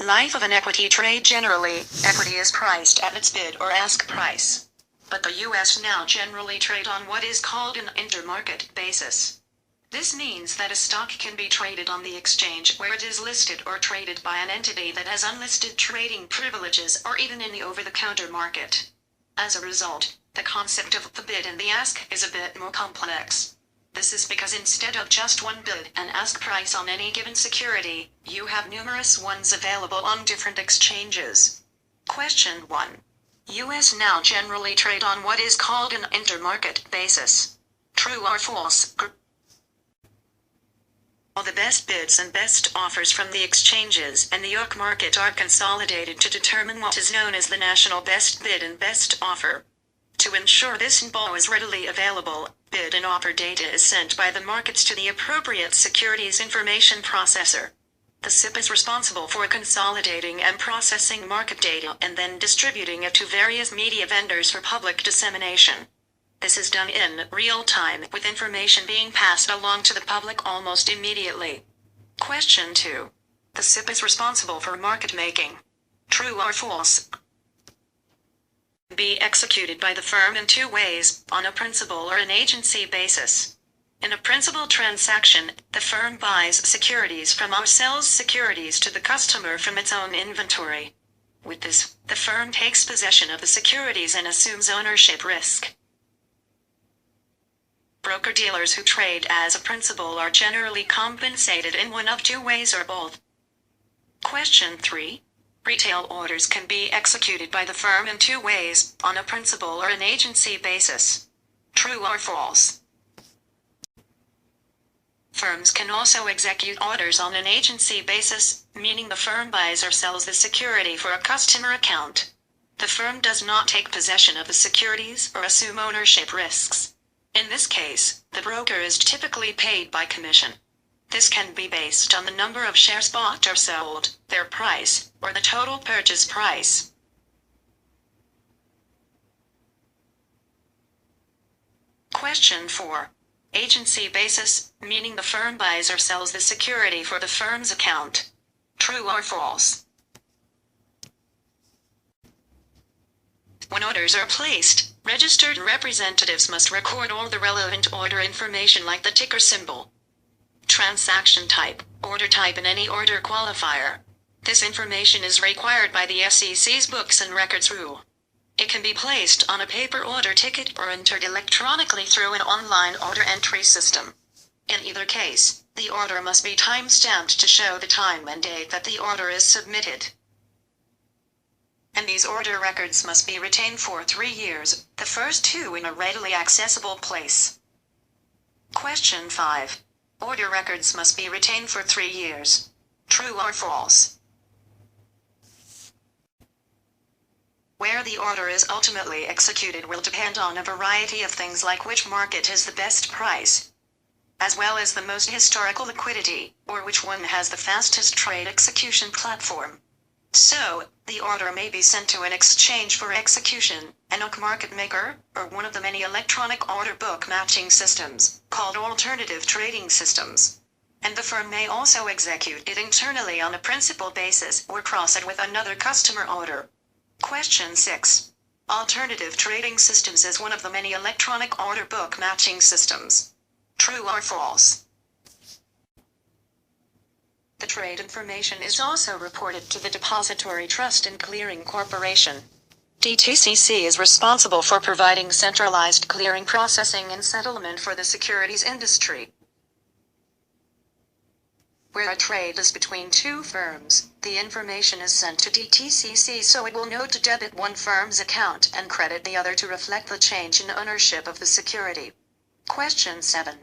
life of an equity trade generally, equity is priced at its bid or ask price. But the U.S. now generally trade on what is called an intermarket basis. This means that a stock can be traded on the exchange where it is listed or traded by an entity that has unlisted trading privileges or even in the over-the-counter market. As a result, the concept of the bid and the ask is a bit more complex. This is because instead of just one bid and ask price on any given security, you have numerous ones available on different exchanges. Question 1. U.S. now generally trade on what is called an intermarket basis. True or false? All the best bids and best offers from the exchanges and the New York market are consolidated to determine what is known as the national best bid and best offer. To ensure this info is readily available, bid and offer data is sent by the markets to the appropriate securities information processor. The SIP is responsible for consolidating and processing market data and then distributing it to various media vendors for public dissemination. This is done in real time, with information being passed along to the public almost immediately. Question 2. The SIP is responsible for market making. True or false? Be executed by the firm in two ways, on a principal or an agency basis. In a principal transaction, the firm buys securities from or sells securities to the customer from its own inventory. With this, the firm takes possession of the securities and assumes ownership risk. Broker-dealers who trade as a principal are generally compensated in one of two ways or both. Question 3. Retail orders can be executed by the firm in two ways, on a principal or an agency basis. True or false? Firms can also execute orders on an agency basis, meaning the firm buys or sells the security for a customer account. The firm does not take possession of the securities or assume ownership risks. In this case, the broker is typically paid by commission. This can be based on the number of shares bought or sold, their price, or the total purchase price. Question 4. Agency basis, meaning the firm buys or sells the security for the firm's account. True or false? When orders are placed, registered representatives must record all the relevant order information like the ticker symbol, transaction type, order type and any order qualifier. This information is required by the SEC's Books and Records rule. It can be placed on a paper order ticket or entered electronically through an online order entry system. In either case, the order must be time-stamped to show the time and date that the order is submitted. And these order records must be retained for 3 years, the first 2 in a readily accessible place. Question 5. Order records must be retained for 3 years. True or false? Where the order is ultimately executed will depend on a variety of things like which market has the best price, as well as the most historical liquidity, or which one has the fastest trade execution platform. So, the order may be sent to an exchange for execution, an OC market maker, or one of the many electronic order book matching systems, called alternative trading systems. And the firm may also execute it internally on a principal basis or cross it with another customer order. Question 6. Alternative trading systems is one of the many electronic order book matching systems. True or false? The trade information is also reported to the Depository Trust and Clearing Corporation. DTCC is responsible for providing centralized clearing, processing, and settlement for the securities industry. Where a trade is between two firms, the information is sent to DTCC so it will know to debit one firm's account and credit the other to reflect the change in ownership of the security. Question 7.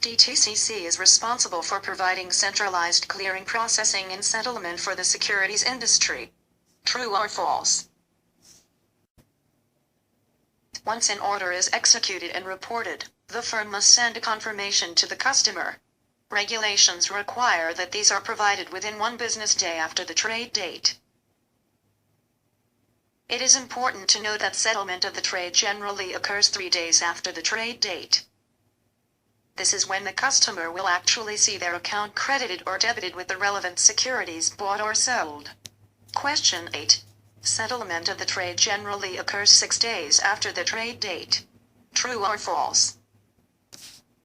DTCC is responsible for providing centralized clearing, processing, and settlement for the securities industry. True or false? Once an order is executed and reported, the firm must send a confirmation to the customer. Regulations require that these are provided within 1 business day after the trade date. It is important to note that settlement of the trade generally occurs 3 days after the trade date. This is when the customer will actually see their account credited or debited with the relevant securities bought or sold. Question 8. Settlement of the trade generally occurs 6 days after the trade date. True or false?